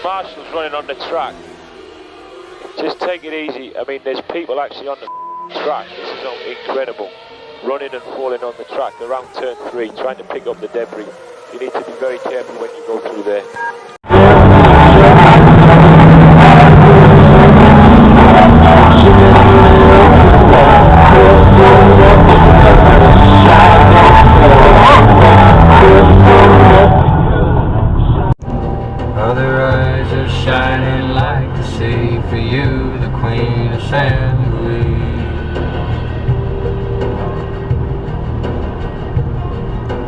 marshals running on the track. Just take it easy. I mean, there's people actually on the track. This is incredible. Running and falling on the track around turn 3, trying to pick up the debris. You need to be very careful when you go through there. Other eyes are shining like the sea for you, the queen of San Luis.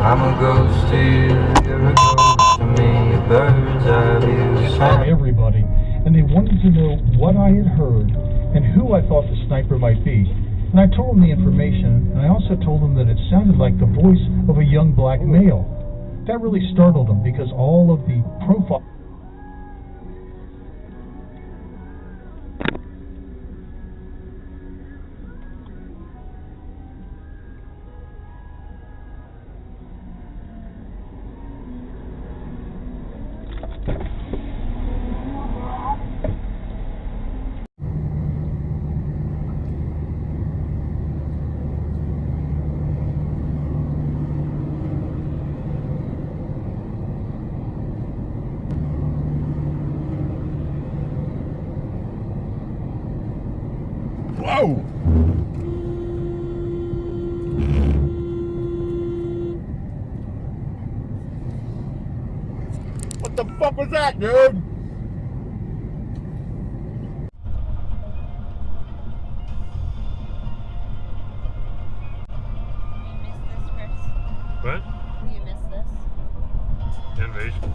I'm a ghost to you, you're a ghost to me, a bird's eye view. For everybody, and they wanted to know what I had heard and who I thought the sniper might be. And I told them the information, and I also told them that it sounded like the voice of a young black male. That really startled them because all of the profile. Whoa! What the fuck was that, dude? What? You missed this? Invasion.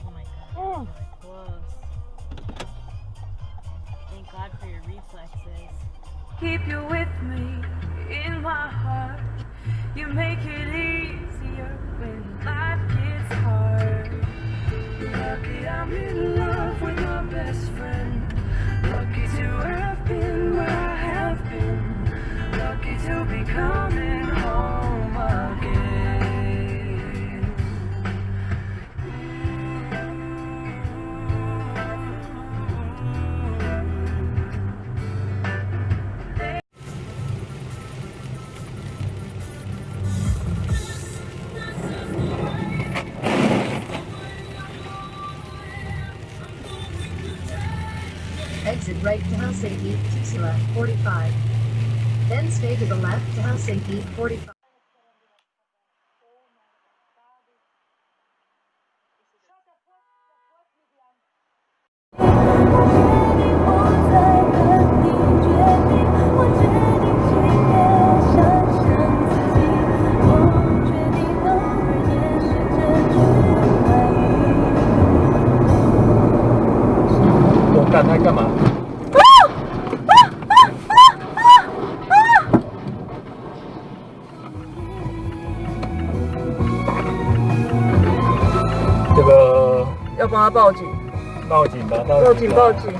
Oh my god, you're really close. Thank God for your reflexes. Keep you with me in my heart. You make it easier when life gets hard. Lucky I'm in love with my best friend. Lucky to have been where I have been. Lucky to be coming home again. Exit right to Helsinki, Tuusula, 45. Then stay to the left to Helsinki, 45.要帮他报警，报警吧，报警，报警！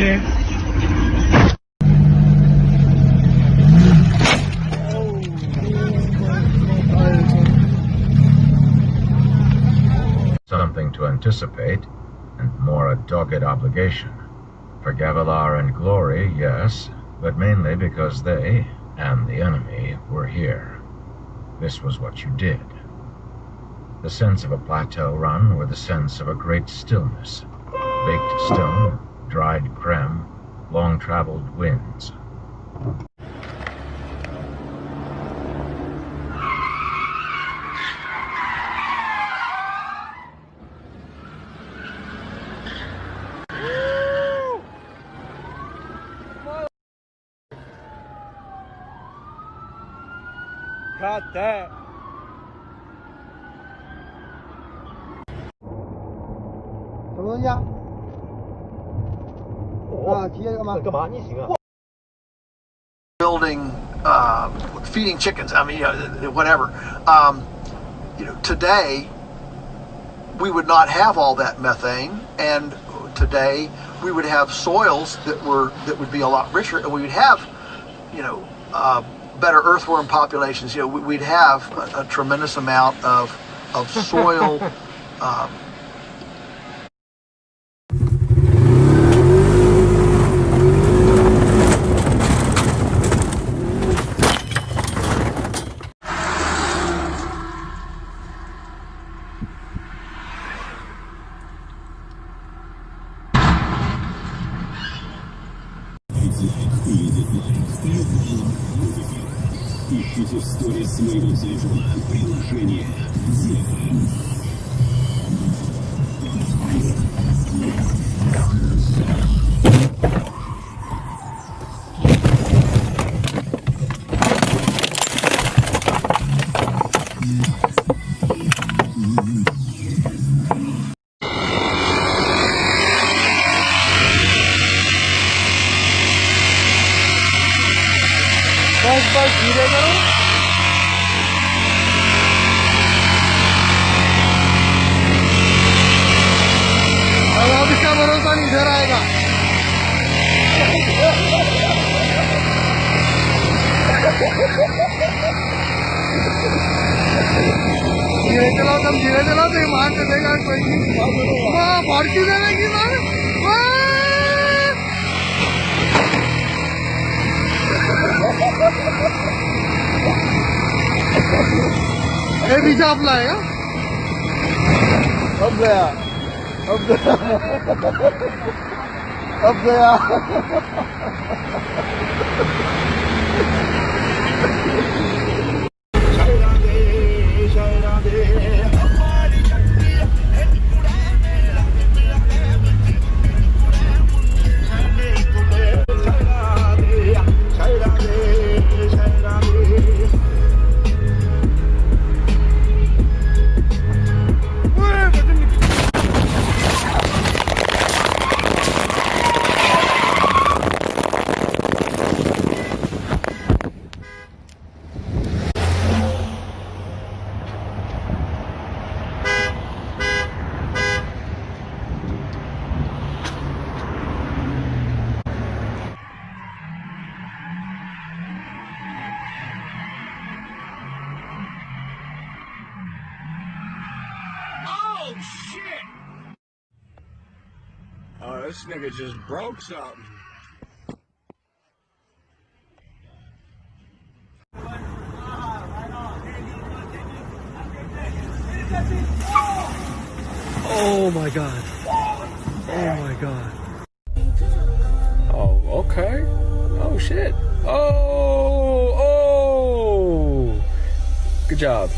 Something to anticipate, and more a dogged obligation. For Gavilar and Glory, yes, but mainly because they, and the enemy, were here. This was what you did. The sense of a plateau run with the sense of a great stillness. Baked stone, dried creme, long-traveled winds. Got that. Building, feeding chickens. I mean, whatever. Today we would not have all that methane, and today we would have soils that would be a lot richer, and we would have, better earthworm populations. We'd have a tremendous amount of soil. Ищите в сторис своего телефона приложение DEBES. बस धीरे करो। अब इसका भरोसा नहीं, इधर आएगा। धीरे चलाओ, तुम धीरे चलाओ तो मान से देगा कोई नहीं। वाह, भड़की देगी मार। ये भी चाप लाएगा। अब गया, अब गया, अब गया। Oh, this nigga just broke something. Oh my god. Oh my god. Oh, okay. Oh shit. Oh. Good job.